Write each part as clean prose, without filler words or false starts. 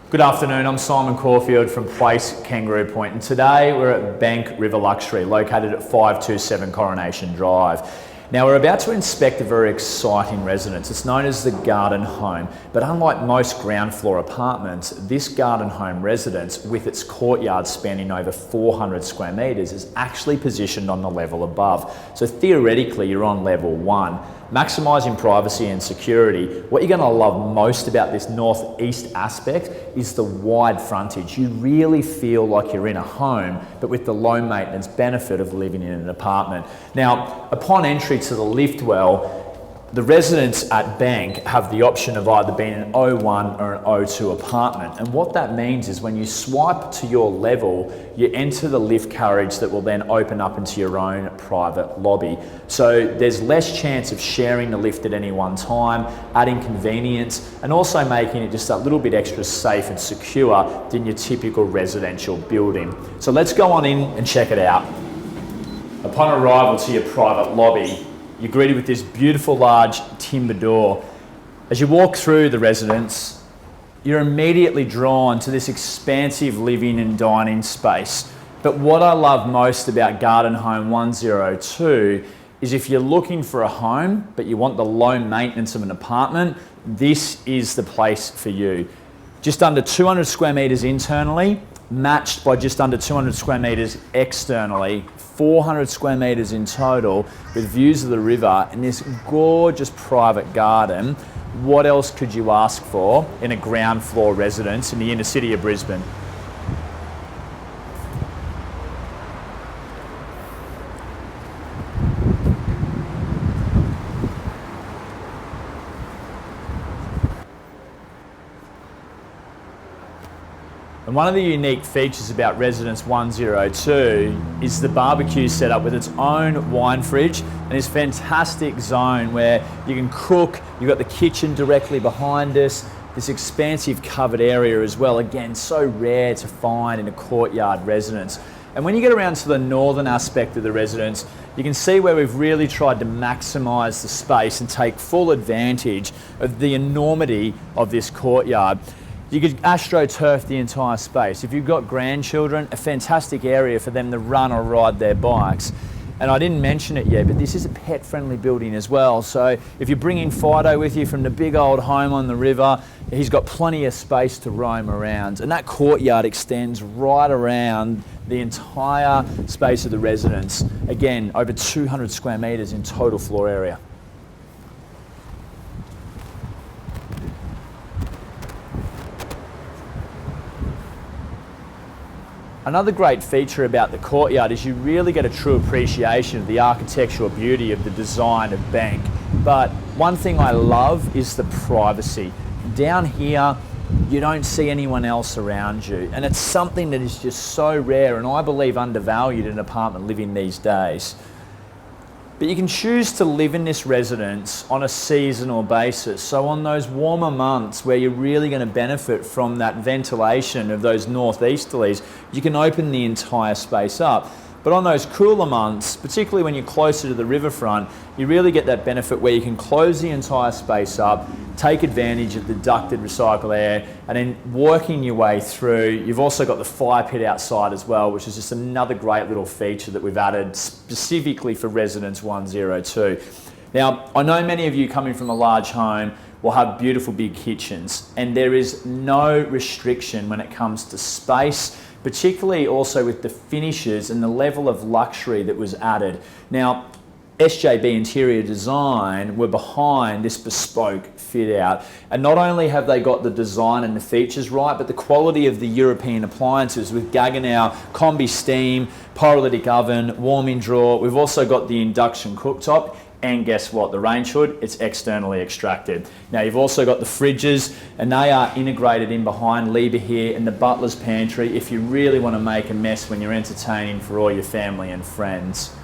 Good afternoon, I'm Simon Caulfield from Place Kangaroo Point, and today we're at Bank River Luxury, located at 527 Coronation Drive. Now we're about to inspect a very exciting residence. It's known as the Garden Home, but unlike most ground floor apartments, this Garden Home residence, with its courtyard spanning over 400 square metres, is actually positioned on the level above. So theoretically you're on level 1. Maximising privacy and security. What you're going to love most about this northeast aspect is the wide frontage. You really feel like you're in a home, but with the low maintenance benefit of living in an apartment. Now, upon entry to the lift well, the residents at Bank have the option of either being an O1 or an O2 apartment. And what that means is when you swipe to your level, you enter the lift carriage that will then open up into your own private lobby. So there's less chance of sharing the lift at any one time, adding convenience, and also making it just a little bit extra safe and secure than your typical residential building. So let's go on in and check it out. Upon arrival to your private lobby, you're greeted with this beautiful large timber door. As you walk through the residence, you're immediately drawn to this expansive living and dining space. But what I love most about Garden Home 102 is if you're looking for a home, but you want the low maintenance of an apartment, this is the place for you. Just under 200 square metres internally, matched by just under 200 square metres externally, 400 square metres in total, with views of the river and this gorgeous private garden. What else could you ask for in a ground floor residence in the inner city of Brisbane? And one of the unique features about Residence 102 is the barbecue setup with its own wine fridge and this fantastic zone where you can cook. You've got the kitchen directly behind us, this expansive covered area as well. Again, so rare to find in a courtyard residence. And when you get around to the northern aspect of the residence, you can see where we've really tried to maximise the space and take full advantage of the enormity of this courtyard. You could astroturf the entire space. If you've got grandchildren, a fantastic area for them to run or ride their bikes. And I didn't mention it yet, but this is a pet-friendly building as well. So if you're bringing Fido with you from the big old home on the river, he's got plenty of space to roam around. And that courtyard extends right around the entire space of the residence. Again, over 200 square metres in total floor area. Another great feature about the courtyard is you really get a true appreciation of the architectural beauty of the design of Bank. But one thing I love is the privacy. Down here, you don't see anyone else around you. And it's something that is just so rare and I believe undervalued in apartment living these days. But you can choose to live in this residence on a seasonal basis. So on those warmer months where you're really going to benefit from that ventilation of those northeasterlies, you can open the entire space up. But on those cooler months, particularly when you're closer to the riverfront, you really get that benefit where you can close the entire space up, take advantage of the ducted recycled air, and then working your way through, you've also got the fire pit outside as well, which is just another great little feature that we've added specifically for Residence 102. Now, I know many of you coming from a large home will have beautiful big kitchens, and there is no restriction when it comes to space, particularly also with the finishes and the level of luxury that was added. Now, SJB Interior Design were behind this bespoke fit out, and not only have they got the design and the features right, but the quality of the European appliances with Gaggenau combi steam, pyrolytic oven, warming drawer. We've also got the induction cooktop, and guess what, the range hood, it's externally extracted. Now you've also got the fridges, and they are integrated in behind Lieber here, and the butler's pantry if you really want to make a mess when you're entertaining for all your family and friends.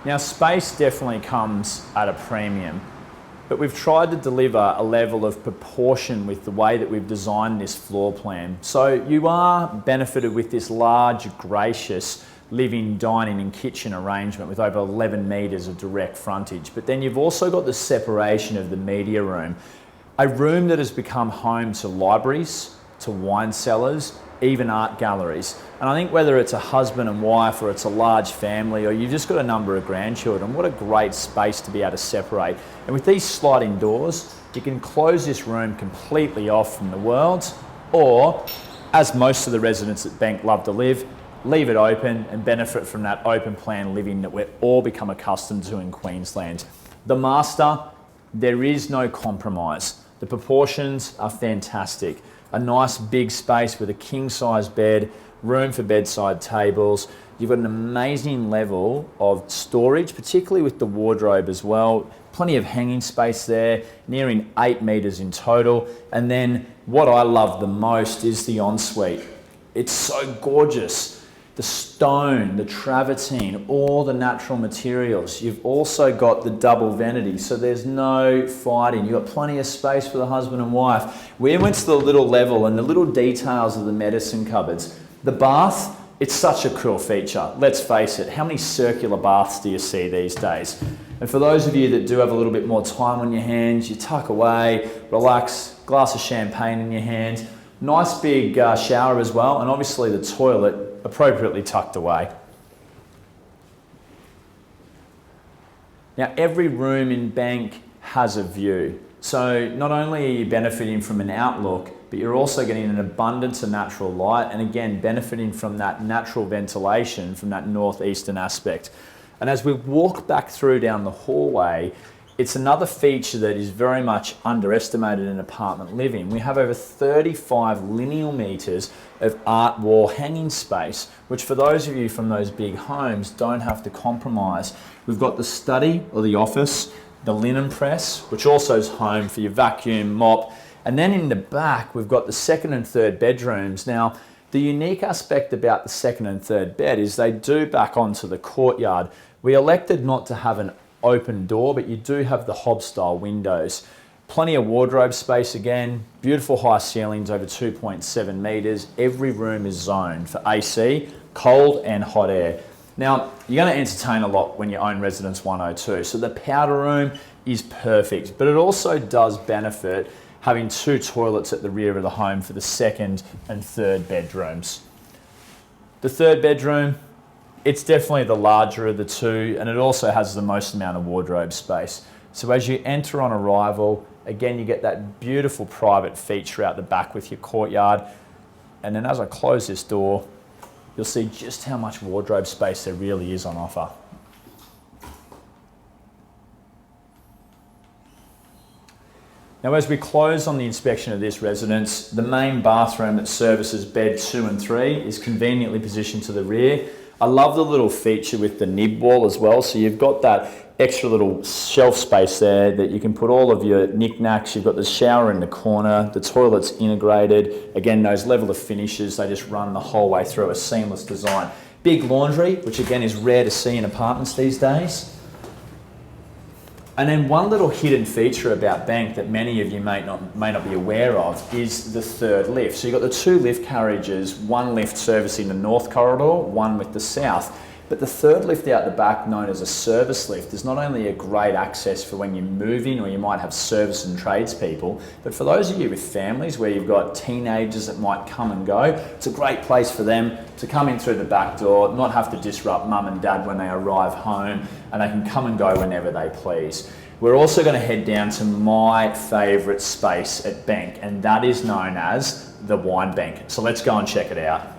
Now, space definitely comes at a premium, but we've tried to deliver a level of proportion with the way that we've designed this floor plan. So you are benefited with this large, gracious living, dining and kitchen arrangement with over 11 metres of direct frontage. But then you've also got the separation of the media room, a room that has become home to libraries, to wine cellars, even art galleries. And I think whether it's a husband and wife or it's a large family or you've just got a number of grandchildren, what a great space to be able to separate. And with these sliding doors, you can close this room completely off from the world, or, as most of the residents at Bank love to live, leave it open and benefit from that open plan living that we've all become accustomed to in Queensland. The master, there is no compromise. The proportions are fantastic. A nice big space with a king size bed, room for bedside tables. You've got an amazing level of storage, particularly with the wardrobe as well. Plenty of hanging space there, nearing 8 metres in total. And then what I love the most is the ensuite. It's so gorgeous. The stone, the travertine, all the natural materials. You've also got the double vanity, so there's no fighting. You've got plenty of space for the husband and wife. We went to the little level and the little details of the medicine cupboards. The bath, it's such a cool feature. Let's face it, how many circular baths do you see these days? And for those of you that do have a little bit more time on your hands, you tuck away, relax, glass of champagne in your hand. Nice big shower as well, and obviously the toilet appropriately tucked away. Now, every room in Bank has a view. So not only are you benefiting from an outlook, but you're also getting an abundance of natural light, and again, benefiting from that natural ventilation from that northeastern aspect. And as we walk back through down the hallway, it's another feature that is very much underestimated in apartment living. We have over 35 lineal metres of art wall hanging space, which for those of you from those big homes don't have to compromise. We've got the study or the office, the linen press, which also is home for your vacuum, mop. And then in the back, we've got the second and third bedrooms. Now, the unique aspect about the second and third bed is they do back onto the courtyard. We elected not to have an open door, but you do have the hob style windows. Plenty of wardrobe space again, beautiful high ceilings over 2.7 metres. Every room is zoned for AC, cold and hot air. Now, you're going to entertain a lot when you own Residence 102, so the powder room is perfect, but it also does benefit having 2 toilets at the rear of the home for the second and third bedrooms. The third bedroom, it's definitely the larger of the two, and it also has the most amount of wardrobe space. So as you enter on arrival, again, you get that beautiful private feature out the back with your courtyard. And then as I close this door, you'll see just how much wardrobe space there really is on offer. Now, as we close on the inspection of this residence, the main bathroom that services bed 2 and 3 is conveniently positioned to the rear. I love the little feature with the nib wall as well. So you've got that extra little shelf space there that you can put all of your knickknacks. You've got the shower in the corner, the toilet's integrated. Again, those level of finishes, they just run the whole way through, a seamless design. Big laundry, which again is rare to see in apartments these days. And then one little hidden feature about Bank that many of you may not be aware of is the third lift. So you've got the 2 lift carriages, one lift servicing the north corridor, one with the south. But the third lift out the back, known as a service lift, is not only a great access for when you're moving or you might have service and tradespeople, but for those of you with families where you've got teenagers that might come and go, it's a great place for them to come in through the back door, not have to disrupt mum and dad when they arrive home, and they can come and go whenever they please. We're also going to head down to my favourite space at Bank, and that is known as the wine bank. So let's go and check it out.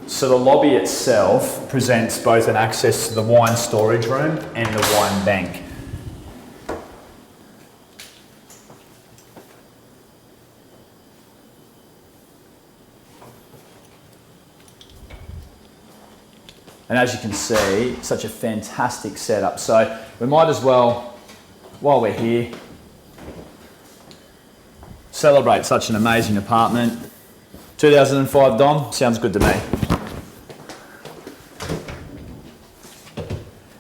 So the lobby itself presents both an access to the wine storage room and the wine bank. And as you can see, such a fantastic setup. So we might as well, while we're here, celebrate such an amazing apartment. 2005 Dom, sounds good to me.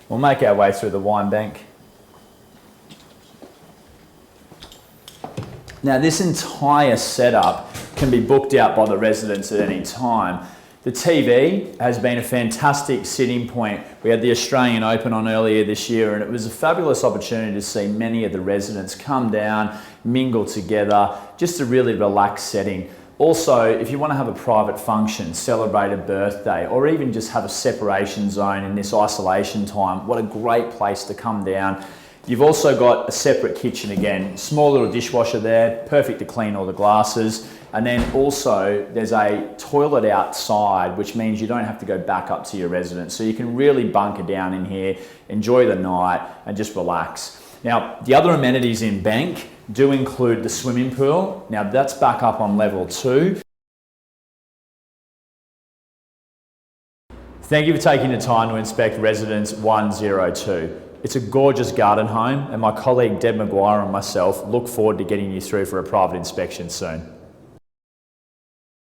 Well, We'll make our way through the wine bank. Now this entire setup can be booked out by the residents at any time. The TV has been a fantastic sitting point. We had the Australian Open on earlier this year and it was a fabulous opportunity to see many of the residents come down, mingle together, just a really relaxed setting. Also, if you want to have a private function, celebrate a birthday, or even just have a separation zone in this isolation time, what a great place to come down. You've also got a separate kitchen again, small little dishwasher there, perfect to clean all the glasses. And then also there's a toilet outside, which means you don't have to go back up to your residence. So you can really bunker down in here, enjoy the night and just relax. Now, the other amenities in Bank do include the swimming pool. Now that's back up on level 2. Thank you for taking the time to inspect Residence 102. It's a gorgeous garden home and my colleague Deb Maguire and myself look forward to getting you through for a private inspection soon.